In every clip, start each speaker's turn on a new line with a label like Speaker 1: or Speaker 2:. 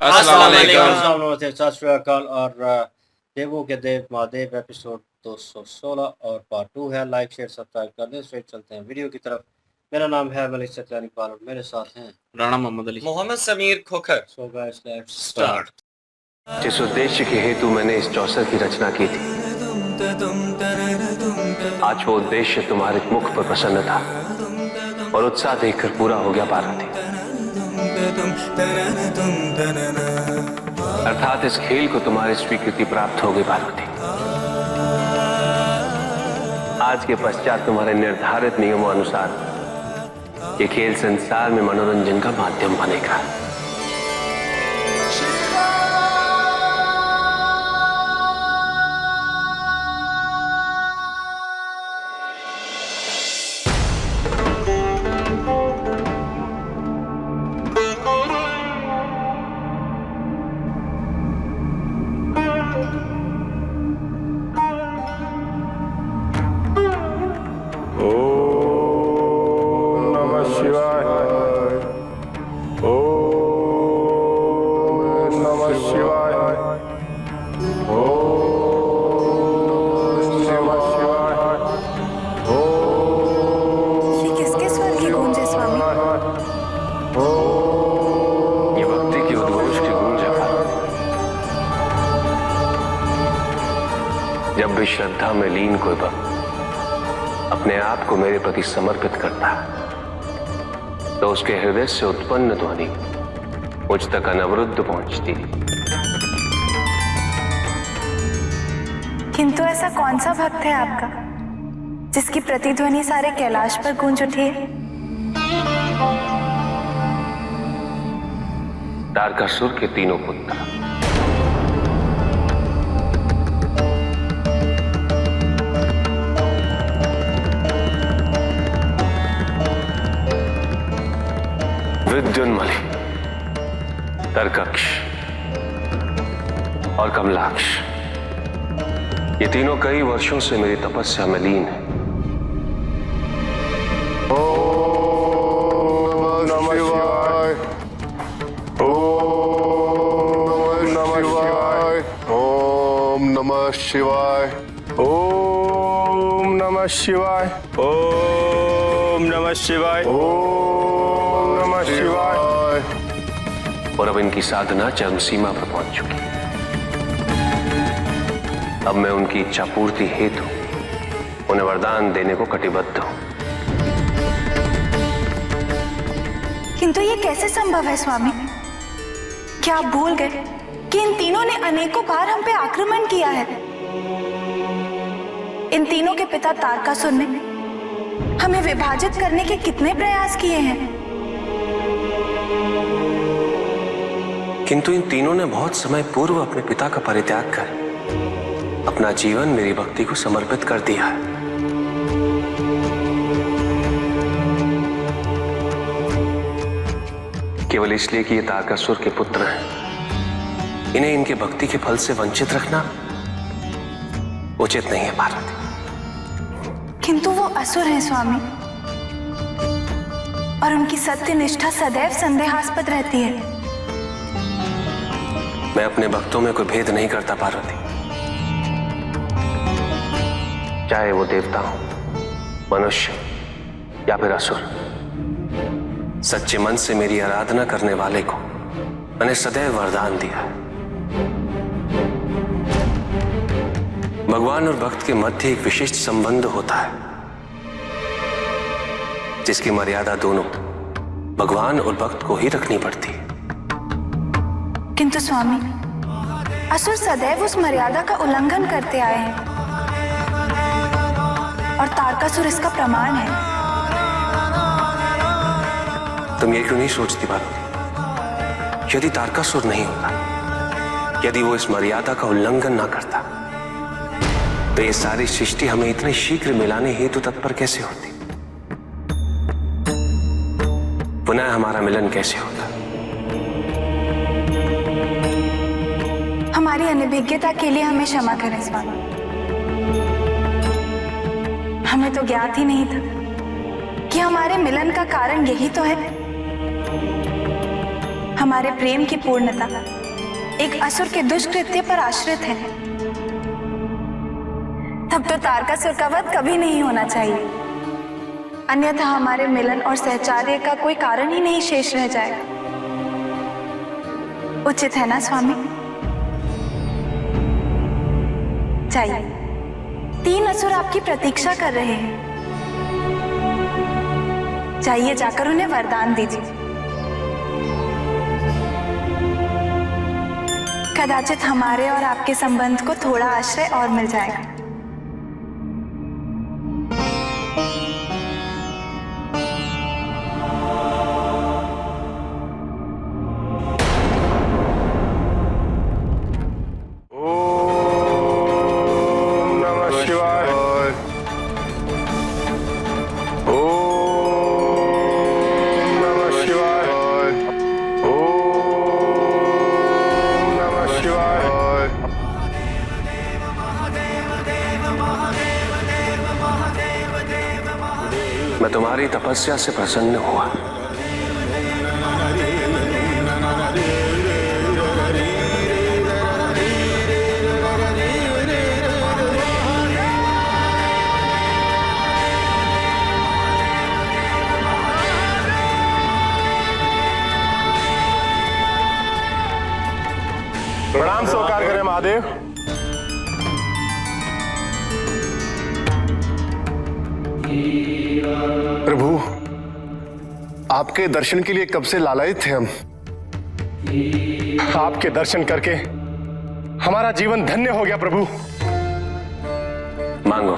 Speaker 1: अस्सलाम वालेकुम।
Speaker 2: नमस्ते, सत श्री अकाल। और देवों के देव महादेव एपिसोड 216 और पार्ट 2 है। लाइक शेयर सब्सक्राइब कर दें। स्ट्रेट चलते हैं वीडियो की तरफ। मेरा नाम है मलिक सत्यानी पाल और मेरे साथ हैं
Speaker 1: Rana Mohammad Ali,
Speaker 3: Mohammad Sameer Khokhar.
Speaker 2: So guys let's
Speaker 3: start.
Speaker 4: जिस उद्देश्य के हेतु मैंने इस चौसर की रचना की थी, आज वो उद्देश्य तुम्हारे मुख पर प्रसन्न था और उत्साह देखकर पूरा हो गया पार्वती। अर्थात इस खेल को तुम्हारी स्वीकृति प्राप्त हो गई पार्वती। आज के पश्चात तुम्हारे निर्धारित नियमों अनुसार ये खेल संसार में मनोरंजन का माध्यम बनेगा। जब भी श्रद्धा में लीन कोई भक्त अपने आप को मेरे प्रति समर्पित करता है तो उसके हृदय से उत्पन्न ध्वनि मुझ तक अनवरुद्ध पहुंचती।
Speaker 5: किंतु ऐसा कौन सा भक्त है आपका जिसकी प्रतिध्वनि सारे कैलाश पर गूंज उठी है?
Speaker 4: तारकासुर के तीनों पुत्र विद्युन्मलि, तरकक्ष और कमलाक्ष, ये तीनों कई वर्षों से मेरी तपस्या में लीन है।
Speaker 6: ओम नमः शिवाय। ओम नमः शिवाय। ओम नमः शिवाय। ओम नमः शिवाय। ओम नमः शिवाय।
Speaker 4: और अब इनकी साधना चरम सीमा पर पहुंच चुकी। अब मैं उनकी इच्छा पूर्ति हेतु उन्हें वरदान देने को कटिबद्ध हूं।
Speaker 5: किंतु ये कैसे संभव है स्वामी? क्या आप भूल गए कि इन तीनों ने अनेकों बार हम पे आक्रमण किया है? इन तीनों के पिता तारकासुर ने हमें विभाजित करने के कितने प्रयास किए हैं।
Speaker 4: किंतु इन तीनों ने बहुत समय पूर्व अपने पिता का परित्याग कर अपना जीवन मेरी भक्ति को समर्पित कर दिया है। केवल इसलिए कि ये तारकासुर के पुत्र हैं, इन्हें इनके भक्ति के फल से वंचित रखना उचित नहीं है पार्वती।
Speaker 5: किंतु वो असुर हैं स्वामी, और उनकी सत्य निष्ठा सदैव संदेहास्पद रहती है।
Speaker 4: मैं अपने भक्तों में कोई भेद नहीं करता पार्वती, चाहे वो देवता हो, मनुष्य या फिर असुर। सच्चे मन से मेरी आराधना करने वाले को मैंने सदैव वरदान दिया है। भगवान और भक्त के मध्य एक विशिष्ट संबंध होता है जिसकी मर्यादा दोनों भगवान और भक्त को ही रखनी पड़ती है।
Speaker 5: किंतु स्वामी, असुर सदैव उस मर्यादा का उल्लंघन करते आए हैं और तारकासुर इसका प्रमाण है।
Speaker 4: तुम ये क्यों नहीं सोचती पार्वती? यदि तारकासुर नहीं होता, यदि वो इस मर्यादा का उल्लंघन ना करता, तो ये सारी सृष्टि हमें इतने शीघ्र मिलाने हेतु तत्पर कैसे होती? पुनः हमारा मिलन कैसे होता?
Speaker 5: हमारी अनभिज्ञता के लिए हमें क्षमा करें स्वामी। हमें तो ज्ञात ही नहीं था कि हमारे मिलन का कारण यही तो है। हमारे प्रेम की पूर्णता एक असुर के दुष्कृत्य पर आश्रित है, तब तो तारकासुर का वध कभी नहीं होना चाहिए, अन्यथा हमारे मिलन और सहचार्य का कोई कारण ही नहीं शेष रह जाएगा। उचित है ना स्वामी? जाइए, 3 असुर आपकी प्रतीक्षा कर रहे हैं। जाइए, जाकर उन्हें वरदान दीजिए। कदाचित हमारे और आपके संबंध को थोड़ा आश्रय और मिल जाएगा।
Speaker 4: मैं तुम्हारी तपस्या से प्रसन्न हुआ।
Speaker 6: प्रणाम स्वीकार करें महादेव।
Speaker 1: प्रभु, आपके दर्शन के लिए कब से लालायित थे हम।
Speaker 6: आपके दर्शन करके हमारा जीवन धन्य हो गया प्रभु।
Speaker 4: मांगो,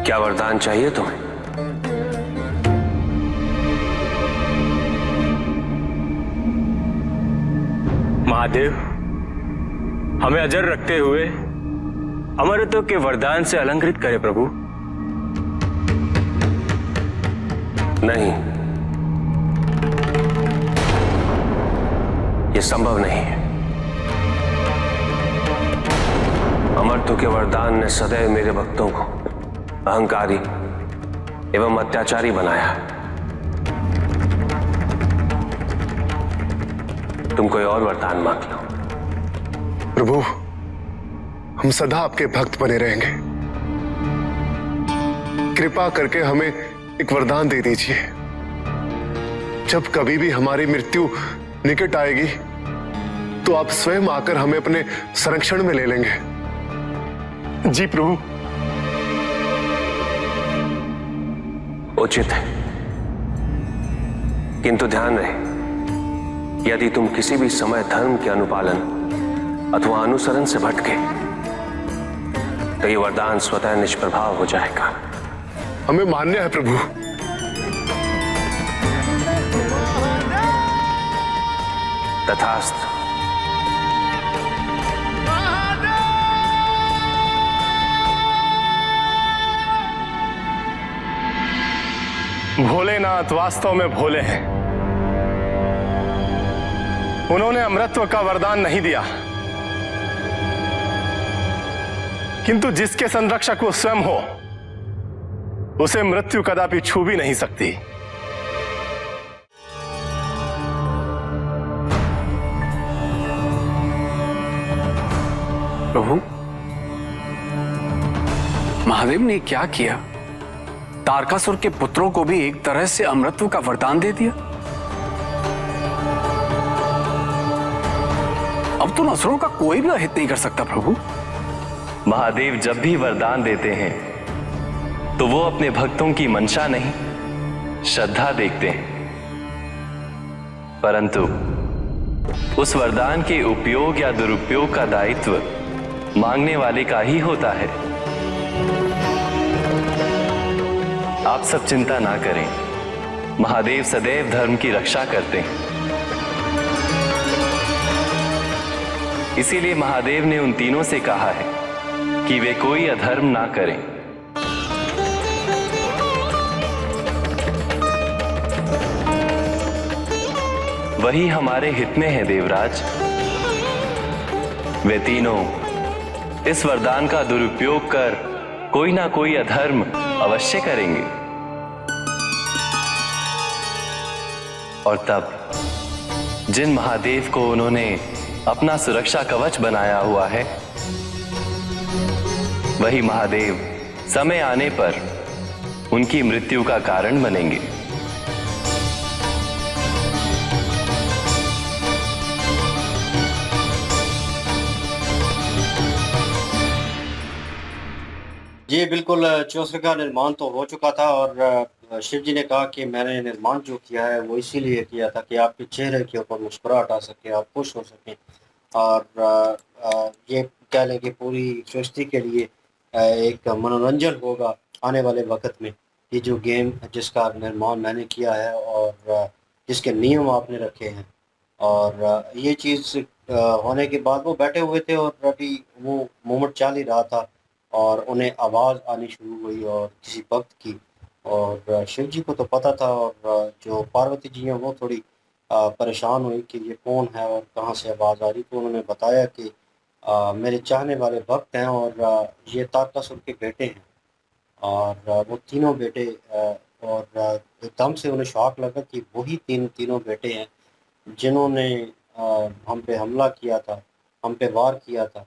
Speaker 4: क्या वरदान चाहिए तुम्हें?
Speaker 6: महादेव, हमें अजर रखते हुए अमरत्व के वरदान से अलंकृत करें प्रभु।
Speaker 4: नहीं, यह संभव नहीं है। अमरत्व के वरदान ने सदैव मेरे भक्तों को अहंकारी एवं अत्याचारी बनाया है। तुम कोई और वरदान मांग लो।
Speaker 1: प्रभु, हम सदा आपके भक्त बने रहेंगे। कृपा करके हमें एक वरदान दे दीजिए। जब कभी भी हमारी मृत्यु निकट आएगी तो आप स्वयं आकर हमें अपने संरक्षण में ले लेंगे।
Speaker 6: जी प्रभु।
Speaker 4: उचित है, किंतु ध्यान रहे, यदि तुम किसी भी समय धर्म के अनुपालन अथवा अनुसरण से भटके तो ये वरदान स्वतः निष्प्रभाव हो जाएगा।
Speaker 1: हमें मान्य है प्रभु।
Speaker 4: तथास्तु।
Speaker 6: भोलेनाथ वास्तव में भोले हैं। उन्होंने अमरत्व का वरदान नहीं दिया, किंतु जिसके संरक्षक वो स्वयं हो उसे मृत्यु कदापि छू भी नहीं सकती।
Speaker 3: प्रभु, महादेव ने क्या किया? तारकासुर के पुत्रों को भी एक तरह से अमरत्व का वरदान दे दिया। अब तो असुरों का कोई भी अहित नहीं कर सकता। प्रभु,
Speaker 7: महादेव जब भी वरदान देते हैं तो वो अपने भक्तों की मंशा नहीं, श्रद्धा देखते हैं, परंतु उस वरदान के उपयोग या दुरुपयोग का दायित्व मांगने वाले का ही होता है। आप सब चिंता ना करें, महादेव सदैव धर्म की रक्षा करते हैं। इसीलिए महादेव ने उन तीनों से कहा है कि वे कोई अधर्म ना करें। वही हमारे हित में है देवराज। वे तीनों इस वरदान का दुरुपयोग कर कोई ना कोई अधर्म अवश्य करेंगे और तब जिन महादेव को उन्होंने अपना सुरक्षा कवच बनाया हुआ है, वही महादेव समय आने पर उनकी मृत्यु का कारण बनेंगे।
Speaker 2: जी बिल्कुल, चौसरे का निर्माण तो हो चुका था और शिव जी ने कहा कि मैंने निर्माण जो किया है वो इसीलिए किया था कि आपके चेहरे के ऊपर मुस्कुराहट आ सके, आप खुश हो सकें और ये कह लें कि पूरी सृष्टि के लिए एक मनोरंजन होगा आने वाले वक्त में। ये जो गेम जिसका निर्माण मैंने किया है और जिसके नियम आपने रखे हैं और ये चीज़ होने के बाद वो बैठे हुए थे और अभी वो मोमेंट चल ही रहा था और उन्हें आवाज़ आनी शुरू हुई और किसी भक्त की, और शिव जी को तो पता था और जो पार्वती जी हैं वो थोड़ी परेशान हुई कि ये कौन है और कहाँ से आवाज़ आ रही। तो उन्होंने बताया कि मेरे चाहने वाले भक्त हैं और ये तारकासुर के बेटे हैं और वो तीनों बेटे और एकदम से उन्हें शौक लगा कि वही तीनों बेटे हैं जिन्होंने हम पे हमला किया था, हम पे वार किया था।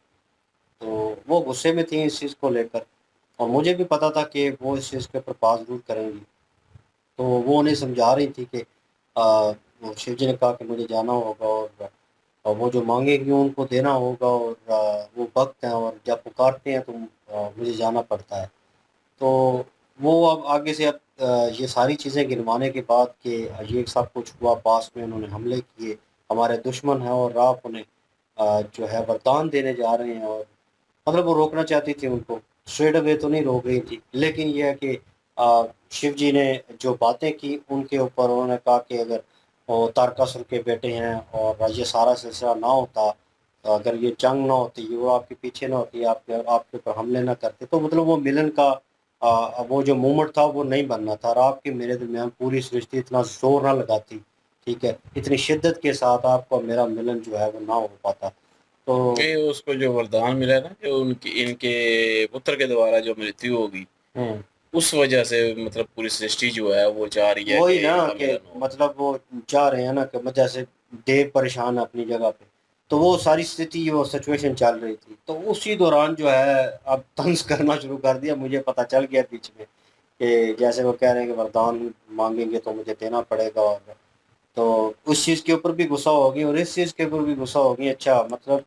Speaker 2: तो वो गुस्से में थी इस चीज़ को लेकर और मुझे भी पता था कि वो इस चीज़ के ऊपर बात ज़रूर करेंगी। तो वो उन्हें समझा रही थी कि वो शिव जी ने कहा कि मुझे जाना होगा और वो जो मांगेंगी उनको देना होगा और वो भक्त हैं और जब पुकारते हैं तो मुझे जाना पड़ता है। तो वो अब आगे से अब ये सारी चीज़ें गिनवाने के बाद कि ये सब कुछ हुआ, पास में उन्होंने हमले किए, हमारे दुश्मन हैं और आप उन्हें जो है वरदान देने जा रहे हैं और मतलब वो रोकना चाहती थी उनको, स्ट्रेट अवे तो नहीं रोक रही थी। लेकिन ये है कि शिव जी ने जो बातें की उनके ऊपर उन्होंने कहा कि अगर वो तारकासुर के बेटे हैं और ये सारा सिलसिला ना होता, तो अगर ये जंग ना होती, वो आपके पीछे ना होती, आपके ऊपर हमले ना करते, तो मतलब वो मिलन का वो जो मोमेंट था वो नहीं बनना था और आपके मेरे दरमियान पूरी सृष्टि इतना जोर ना लगाती, ठीक है, इतनी शिद्दत के साथ आपको मेरा मिलन जो है वो ना हो पाता। तो
Speaker 8: ये उसको जो वरदान मिला है ना, जो उनकी इनके पुत्र के द्वारा जो मृत्यु होगी, उस वजह से मतलब पूरी सृष्टि जो है वो चाह रही है
Speaker 2: वही
Speaker 8: कि
Speaker 2: ना
Speaker 8: इनका
Speaker 2: कि
Speaker 8: मिलन हो।
Speaker 2: मतलब वो चाह रहे हैं ना कि जैसे देव परेशान है अपनी जगह पे, तो वो सारी स्थिति वो सिचुएशन चल रही थी, तो उसी दौरान जो है अब तंज करना शुरू कर दिया। मुझे पता चल गया बीच में कि जैसे वो कह रहे हैं कि वरदान मांगेंगे तो मुझे देना पड़ेगा और तो उस चीज़ के ऊपर भी गुस्सा होगी और इस चीज़ के ऊपर भी गुस्सा होगी। अच्छा मतलब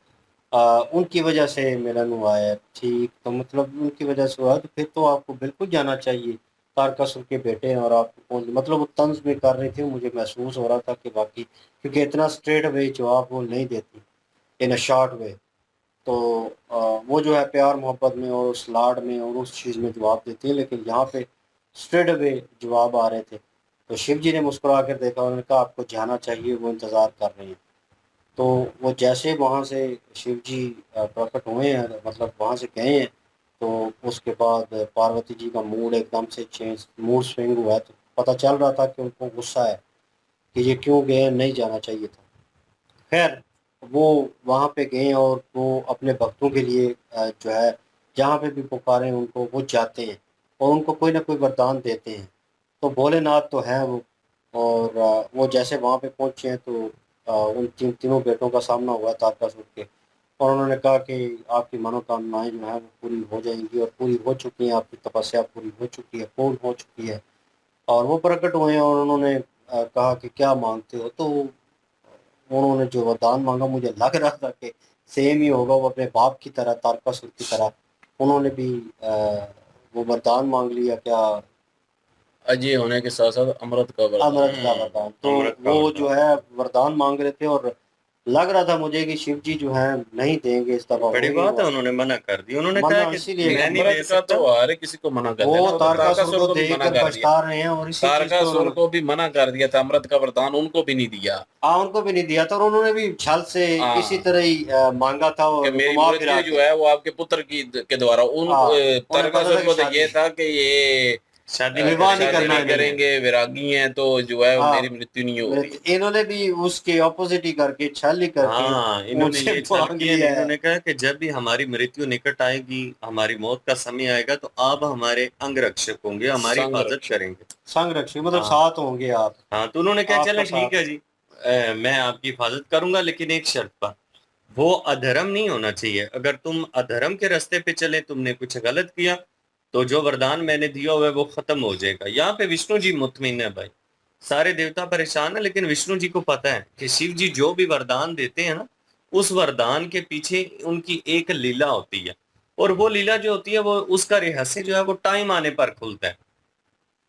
Speaker 2: उनकी वजह से मिलन हुआ है, ठीक, तो मतलब उनकी वजह से हुआ तो फिर तो आपको बिल्कुल जाना चाहिए, तारकासुर के बेटे हैं और आपको कौन, मतलब वो तंज में कर रही थी, मुझे महसूस हो रहा था कि बाकी क्योंकि इतना स्ट्रेट वे जवाब वो नहीं देती, इन अ शॉर्ट वे। तो वो जो है प्यार मोहब्बत में और उस लाड में और उस चीज़ में जवाब देती है, लेकिन यहाँ पे स्ट्रेट वे जवाब आ रहे थे। तो शिव जी ने मुस्कुरा कर देखा, उन्होंने कहा आपको जाना चाहिए, वो इंतज़ार कर रहे हैं। तो वो जैसे वहाँ से शिव जी प्रकट हुए हैं, मतलब वहाँ से गए हैं, तो उसके बाद पार्वती जी का मूड एकदम से चेंज, मूड स्विंग हुआ है। तो पता चल रहा था कि उनको गुस्सा है कि ये क्यों गए, नहीं जाना चाहिए था। खैर वो वहाँ पे गए और वो अपने भक्तों के लिए जो है जहाँ पे भी पुकारें उनको वो जाते हैं और उनको कोई ना कोई वरदान देते हैं। तो भोलेनाथ तो हैं वो और वो जैसे वहाँ पे पहुँचे हैं तो उन तीनों बेटों का सामना हुआ तारकासुर के और उन्होंने कहा कि आपकी मनोकामनाएं जो हैं वो पूरी हो जाएंगी और पूरी हो चुकी हैं, आपकी तपस्या पूरी हो चुकी है, पूर्ण हो चुकी है। और वो प्रकट हुए हैं और उन्होंने कहा कि क्या मांगते हो। तो उन्होंने जो वरदान मांगा मुझे लग रहा था कि सेम ही होगा, वो अपने बाप की तरह, तारकासुर की तरह उन्होंने भी वो वरदान मांग लिया, क्या
Speaker 8: अजय होने के साथ साथ अमृत का वरदान।
Speaker 2: अमृत का वरदान। तो
Speaker 8: अमृत का
Speaker 2: वो
Speaker 8: वरदान।
Speaker 2: जो है वरदान मांग रहे थे और लग रहा था मुझे कि शिव जी जो है नहीं देंगे इस दफा।
Speaker 9: बड़ी बात है, उन्होंने मना कर दी। उन्होंने
Speaker 2: मना
Speaker 9: कहा कि
Speaker 2: इसीलिए
Speaker 9: मैं नहीं दे
Speaker 8: अमृत का
Speaker 9: सकता।
Speaker 8: तो हर किसी को मना कर देना,
Speaker 2: वो
Speaker 8: तो
Speaker 2: तारकासुर को
Speaker 8: भी मना
Speaker 2: देखकर
Speaker 8: कर दिया।
Speaker 2: पछता रहे हैं और इसी चीज को
Speaker 8: तारकासुर को भी मना कर दिया था, अमृत का वरदान उनको भी नहीं दिया।
Speaker 2: उनको भी नहीं दिया था और उन्होंने भी छल से
Speaker 8: हाँ।
Speaker 2: इसी तरह ही मांगा था
Speaker 8: कि
Speaker 2: और
Speaker 8: मेरी
Speaker 2: घुमा फिरा
Speaker 8: मृत्यु
Speaker 2: के।
Speaker 8: जो है वो आपके पुत्र की के द्वारा उन
Speaker 2: हाँ, उन्हें पता
Speaker 8: तारकासुर
Speaker 2: था
Speaker 8: को
Speaker 2: कि
Speaker 8: तो ये था कि ये
Speaker 9: शादी
Speaker 2: विवाह नहीं
Speaker 8: शादी
Speaker 2: करना
Speaker 8: नहीं
Speaker 2: इन्होंने।
Speaker 8: करेंगे, वैरागी हैं, तो जो है
Speaker 2: हाँ,
Speaker 8: मेरी मृत्यु नहीं हो रही।
Speaker 2: इन्होंने भी उसके ऑपोजिट ही करके, छल ही करके
Speaker 9: हाँ, इन्होंने
Speaker 2: उनसे
Speaker 9: ये छल
Speaker 2: मांग
Speaker 9: किया।
Speaker 2: लिया है।
Speaker 9: इन्होंने कहा कि जब भी हमारी मृत्यु निकट आएगी, हमारी मौत का समय आएगा, तो आप हमारे अंग रक्षक होंगे, हमारी
Speaker 8: संग
Speaker 9: हिफाजत
Speaker 8: रक्षक।
Speaker 9: करेंगे।
Speaker 2: संग रक्षक मतलब
Speaker 9: हाँ।
Speaker 2: साथ होंगे आप।
Speaker 9: हाँ, तो उन्होंने कहा
Speaker 2: आपका
Speaker 9: चलो
Speaker 2: साथ।
Speaker 9: ठीक है जी, मैं आपकी हिफाजत करूंगा, लेकिन एक शर्त पर, वो अधर्म नहीं होना चाहिए। अगर तुम अधर्म के रास्ते पे चले, तुमने कुछ गलत किया, तो जो वरदान मैंने दिया हुआ है वो खत्म हो जाएगा। यहाँ पे विष्णु जी मुतमिन है भाई, सारे देवता परेशान है, लेकिन विष्णु जी को पता है कि शिव जी जो भी वरदान देते हैं ना, उस वरदान के पीछे उनकी एक लीला होती है, और वो लीला जो होती है वो उसका रहस्य जो है वो टाइम आने पर खुलता है।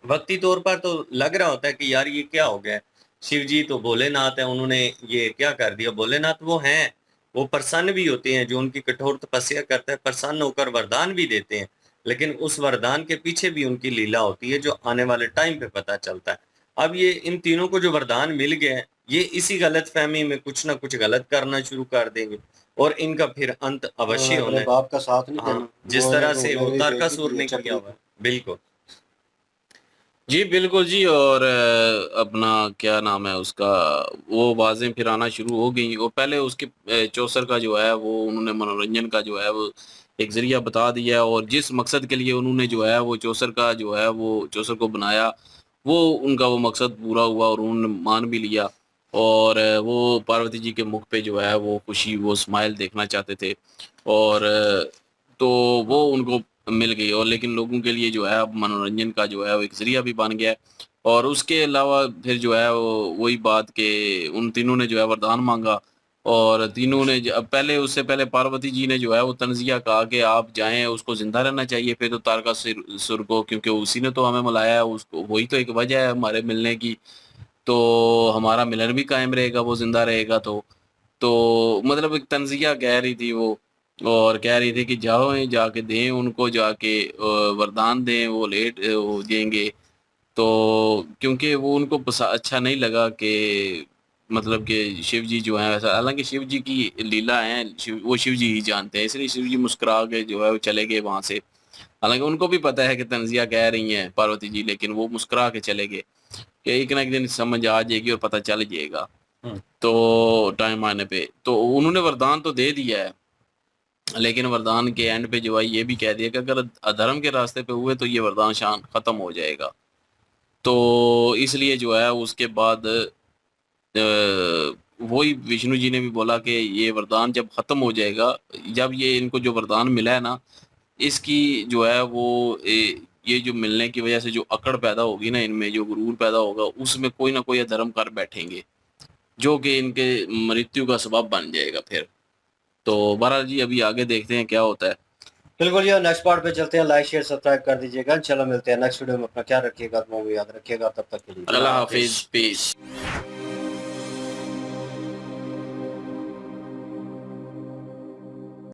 Speaker 9: वक्ती तौर पर तो लग रहा होता है कि यार ये क्या हो गया है, शिव जी तो भोलेनाथ है, उन्होंने ये क्या कर दिया। भोलेनाथ वो हैं, वो प्रसन्न भी होते हैं, जो उनकी कठोर तपस्या करता है प्रसन्न होकर वरदान भी देते हैं, लेकिन उस वरदान के पीछे भी उनकी लीला होती है, जो आने वाले टाइम पे पता चलता है। अब ये इन तीनों को जो वरदान मिल गया है, ये इसी गलत फहमी में कुछ ना कुछ गलत करना शुरू कर देंगे, और इनका फिर अंत अवश्य होना
Speaker 2: अपने
Speaker 9: है।
Speaker 2: बाप का साथ नहीं देना।
Speaker 9: हाँ, जिस
Speaker 2: वो
Speaker 9: तरह
Speaker 2: तो
Speaker 9: से वो
Speaker 2: मेरी
Speaker 9: तारकासुर ने
Speaker 2: बेटी
Speaker 9: किया हुआ है। बिल्कुल
Speaker 8: जी बिल्कुल जी। और अपना क्या नाम है उसका, वो आवाज़ें फिर आना शुरू हो गई, और पहले उसके चौसर का जो है वो उन्होंने मनोरंजन का जो है वो एक ज़रिया बता दिया, और जिस मकसद के लिए उन्होंने जो है वो चौसर का जो है वो चौसर को बनाया, वो उनका वो मकसद पूरा हुआ और उन्होंने मान भी लिया। और वो पार्वती जी के मुख पे जो है वो खुशी, वो स्माइल देखना चाहते थे, और तो वो उनको मिल गई। और लेकिन लोगों के लिए जो है अब मनोरंजन का जो है वो एक ज़रिया भी बन गया है। और उसके अलावा फिर जो है वो वही बात कि उन तीनों ने जो है वरदान मांगा, और तीनों ने अब पहले उससे पहले पार्वती जी ने जो है वो तंजिया कहा कि आप जाएं, उसको जिंदा रहना चाहिए फिर तो तारकासुर को, क्योंकि उसी ने तो हमें मिलाया है, उसको वही तो एक वजह है हमारे मिलने की, तो हमारा मिलन भी कायम रहेगा, वो जिंदा रहेगा। तो मतलब एक तंजिया कह रही थी वो, और कह रही थी कि जाओ जाके दें उनको, जाके वरदान दें, वो लेट हो जाएंगे। तो क्योंकि वो उनको अच्छा नहीं लगा कि मतलब कि शिव जी जो है ऐसा, हालांकि शिव जी की लीला है, वो शिव जी ही जानते हैं, इसलिए शिव जी मुस्कुरा के जो है वो चले गए वहां से। हालांकि उनको भी पता है कि तंजिया कह रही हैं पार्वती जी, लेकिन वो मुस्कुरा के चले गए कि एक ना एक दिन समझ आ जाएगी और पता चल जाएगा। तो टाइम आने पे तो उन्होंने वरदान तो दे दिया है, लेकिन वरदान के एंड पे जो है ये भी कह दिया कि अगर अधर्म के रास्ते पे हुए तो ये वरदान शान खत्म हो जाएगा। तो इसलिए जो है उसके बाद वही विष्णु जी ने भी बोला कि ये वरदान जब खत्म हो जाएगा, जब ये इनको जो वरदान मिला है ना, इसकी जो है वो ये जो मिलने की वजह से जो अकड़ पैदा होगी ना इनमें, जो गुरूर पैदा होगा, उसमें कोई ना कोई अधर्म कर बैठेंगे, जो कि इनके मृत्यु का सबब बन जाएगा फिर। तो बहरहाल जी अभी आगे देखते हैं क्या होता है।
Speaker 2: बिल्कुल जी, नेक्स्ट पार्ट पे चलते हैं। लाइक शेयर सब्सक्राइब कर दीजिएगा। चलो मिलते हैं नेक्स्ट वीडियो में। अपना ख्याल रखिएगा, अपना भी याद रखिएगा। तब तक के लिए
Speaker 8: अल्लाह हाफिज, पीस।